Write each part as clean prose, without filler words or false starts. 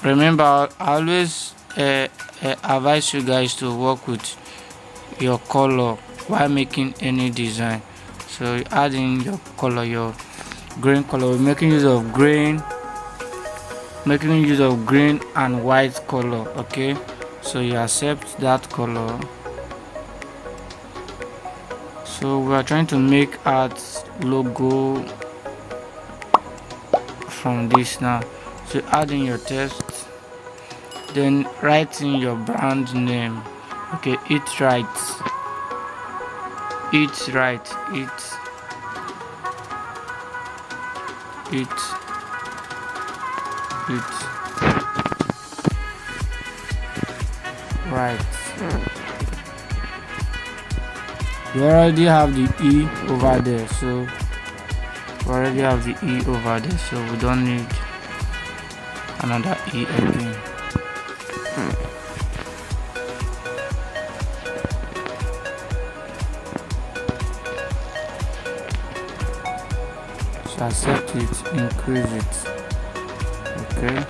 Remember, I always advise you guys to work with your color while making any design. So you add in your color, your green color. We're making use of green and white color. Okay, so you accept that color. So we are trying to make art logo from this now. So add in your text, then write in your brand name. Okay, eat right, right, right, you already have the E over there, so we don't need another E again. So accept it, increase it. Okay,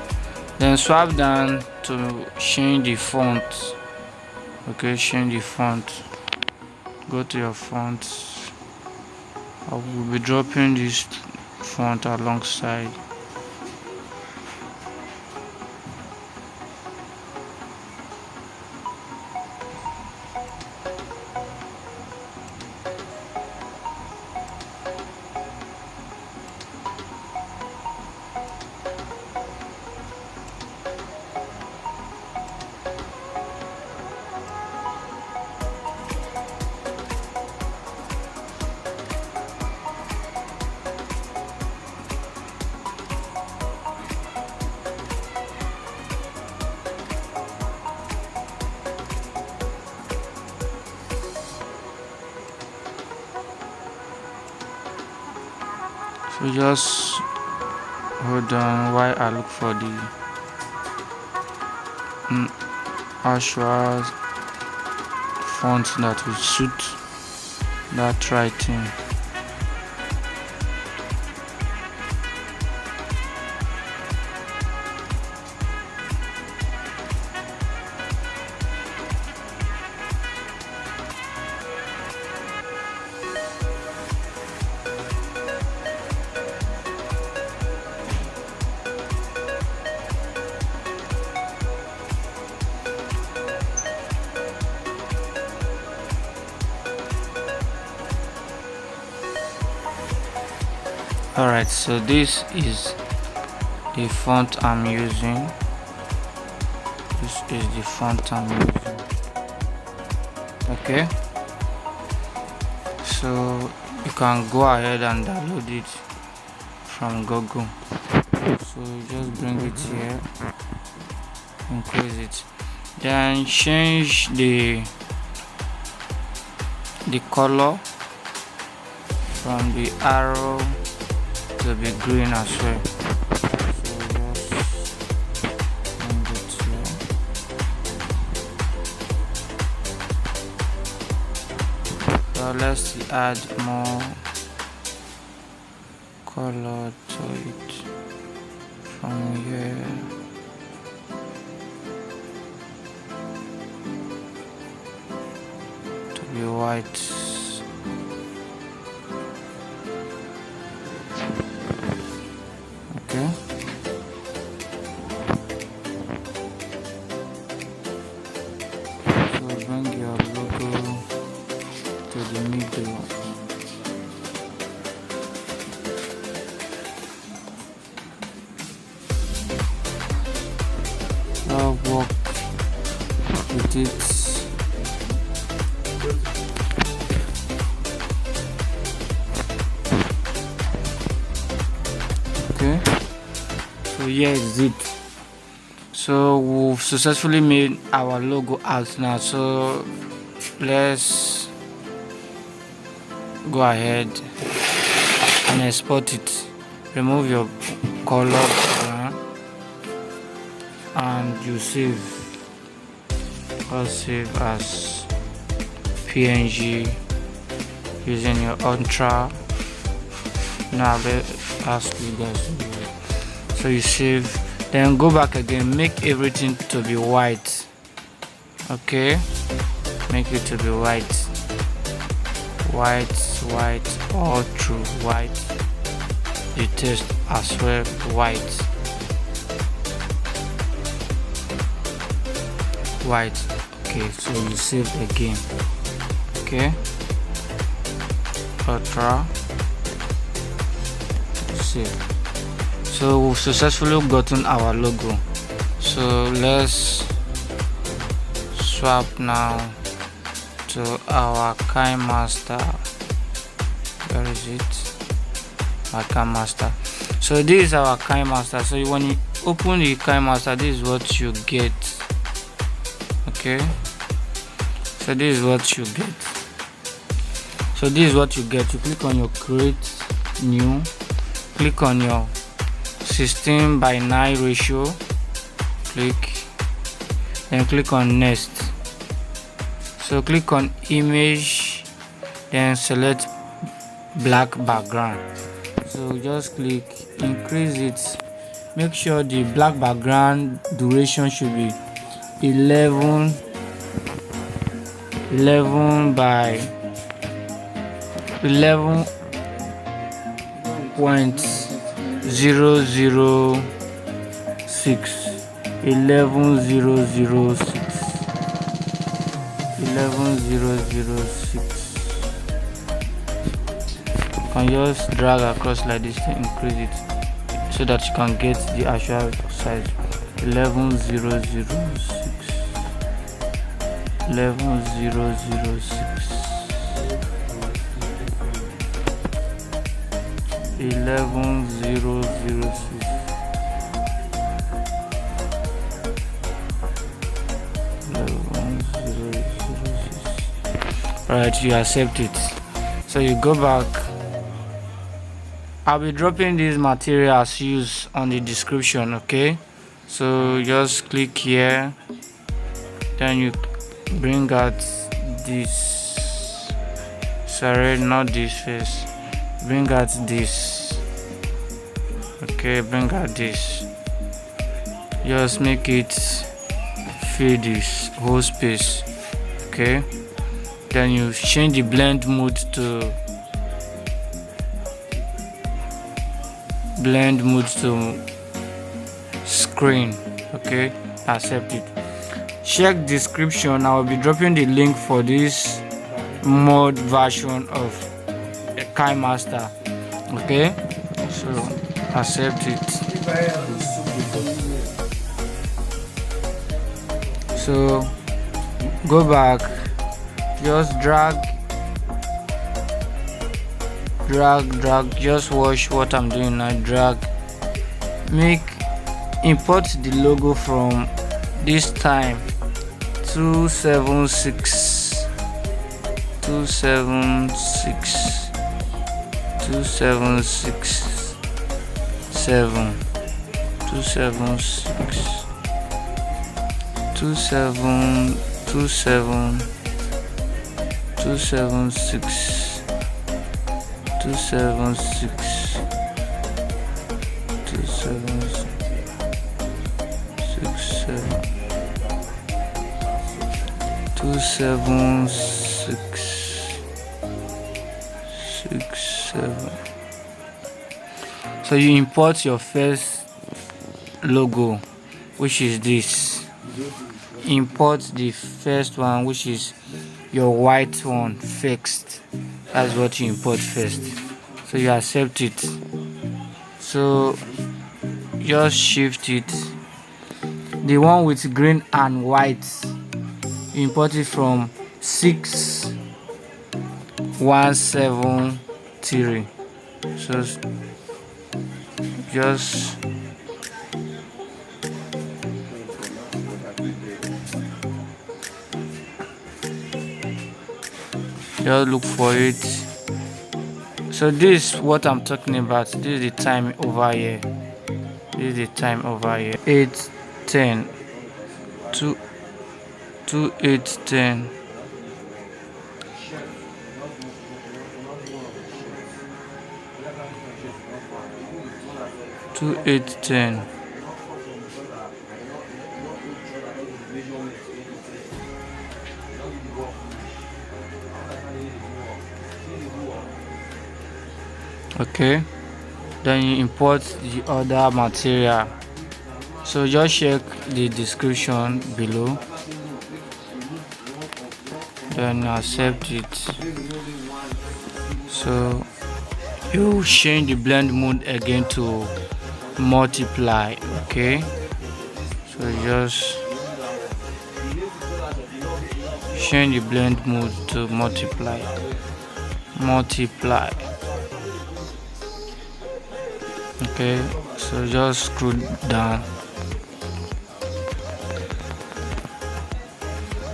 then swipe down to change the font. Okay, change the font. Go to your font. I will be dropping this font alongside. So just hold on while I look for the actual font that will suit that writing. Alright, so this is the font I'm using. Okay, so you can go ahead and download it from Google. So you just bring it here, increase it, then change the color from the arrow to be green as well. So let's add more color to it from here. To be white. Okay. So bring your logo to the middle. I'll work with it. Okay. So here is it. So we've successfully made our logo out now. So let's go ahead and export it. Remove your color and you save. I'll save as PNG using your Ultra. Now let's ask you guys. So you save Then go back again, make everything to be white. Okay, make it to be white, all through white. The text as well white. Okay, so you save again. Okay, ultra save. So we've successfully gotten our logo. So let's swap now to our Kinemaster. Where is it? Our Kinemaster. So this is our Kinemaster. So when you open the Kinemaster, this is what you get. Okay, so this is what you get. You click on your create new, click on your 16:9 ratio, then click on next. So click on image, then select black background. So just click increase it. Make sure the black background duration should be 11 by 11.006. 11.006. You can just drag across like this to increase it so that you can get the actual size. 11.006. 11.006. 11.006. Alright, you accept it. So you go back. I'll be dropping these materials used on the description. Okay, so just click here, then you bring out this. Sorry, not this first. Bring out this. Okay, bring out this. Just make it fill this whole space. Okay, then you change the blend mode to screen. Okay, accept it. Check description. I will be dropping the link for this mod version of Kinemaster. Okay, so accept it. So go back, just drag, just watch what I'm doing now. Drag, import the logo from this time 276 276. So you import your first logo, which is this. Import the first one, which is your white one fixed. That's what you import first. So you accept it. So just shift it. The one with green and white, you import it from 6173. So just look for it. So this is what I'm talking about. This is the time over here. 8:10 to 8:10. To 8:10. Okay, then you import the other material. So just check the description below, then accept it. So you change the blend mode again to multiply. Okay, so just change the blend mode to multiply. Okay, so just scroll down.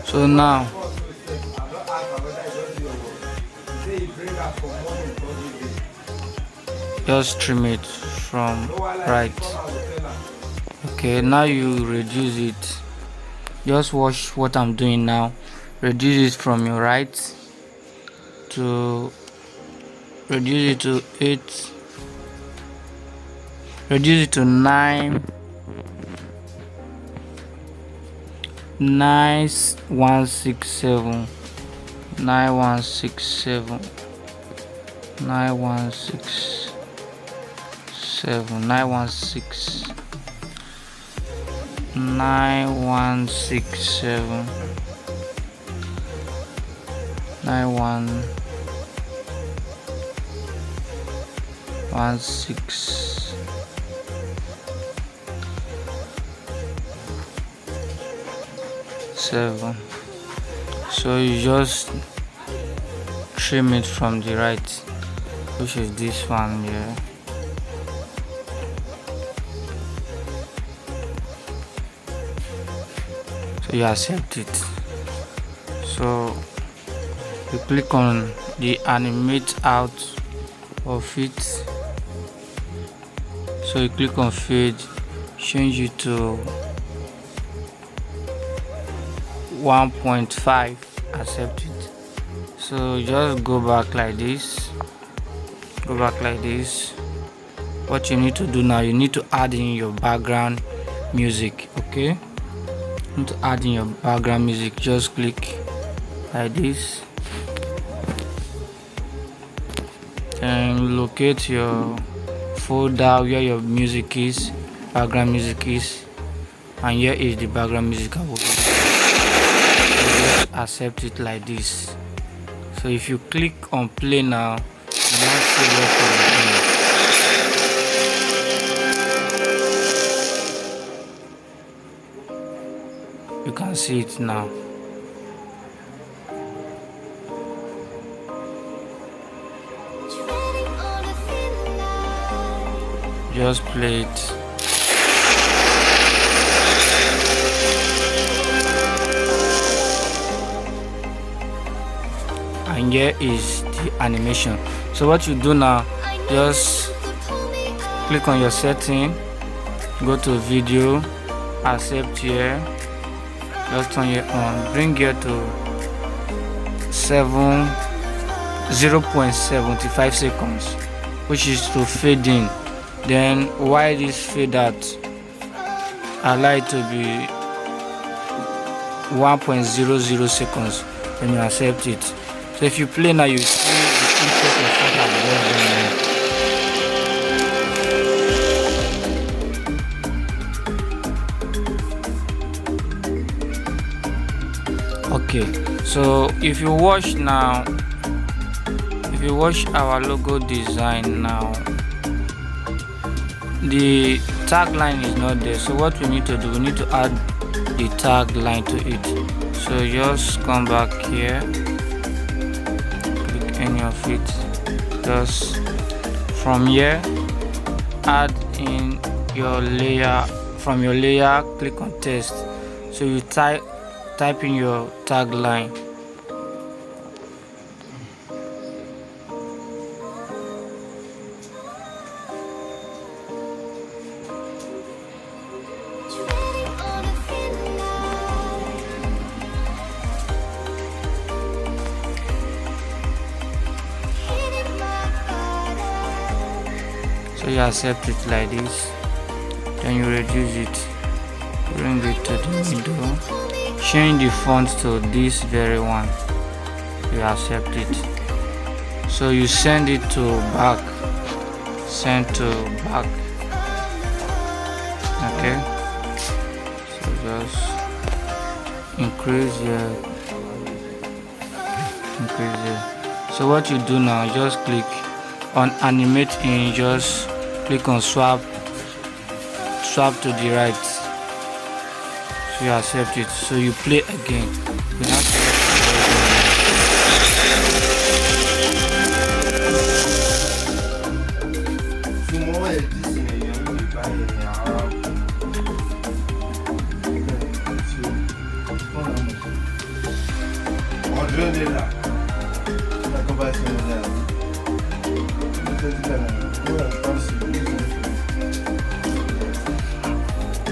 So now just trim it from right. Okay, now you reduce it. Just watch what I'm doing now. Reduce it from your right to reduce it to 8, reduce it to 9, 9167, 9167, 9167, 916, 9167, 9116. So you just trim it from the right, which is this one here. So you accept it. So you click on the animate out of it. So you click on fade, change it to 1.5, accept it. So just go back like this, What you need to do now, you need to add in your background music. Okay, you need to add in your background music. Just click like this and locate your folder where your music is, background music is, and here is the background music. I will just accept it like this. So if you click on play now, you now see what you're doing. You can see it now. Just play it. And here is the animation. So what you do now, just click on your setting, go to video, accept here, just turn it on, bring here to 0.75 seconds, which is to fade in. Then while this fade out, allow it to be 1.00 seconds, then you accept it. So if you play now, you see the effect of what I've done. Okay, so if you watch now, if you watch our logo design now, the tagline is not there. So what we need to do, we need to add the tagline to it. So just come back here, click any of it, just from here add in your layer. From your layer, click on text, so you type in your tagline. So you accept it like this, then you reduce it, bring it to the middle, change the font to this very one, you accept it. So you send it to back send to back. Okay, so just increase here. So what you do now, just click on animate in, just click on swap to the right. So you accept it, so you play again. You have to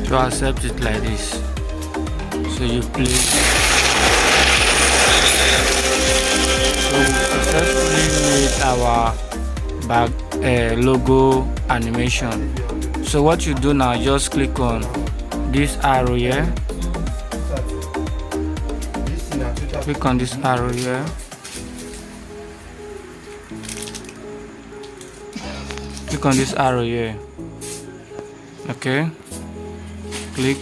to accept it like this. So you play. So we successfully made our back logo animation. So what you do now, just click on this arrow here. Click on this arrow here. Click on this arrow here. Okay. Click.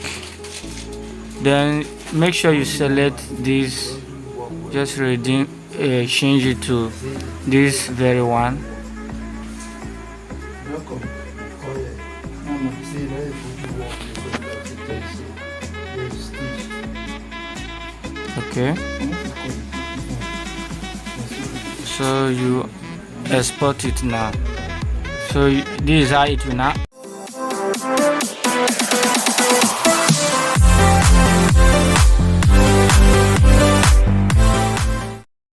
Then make sure you select this. Just change it to this very one. Okay, so you export it now. So this is how it will now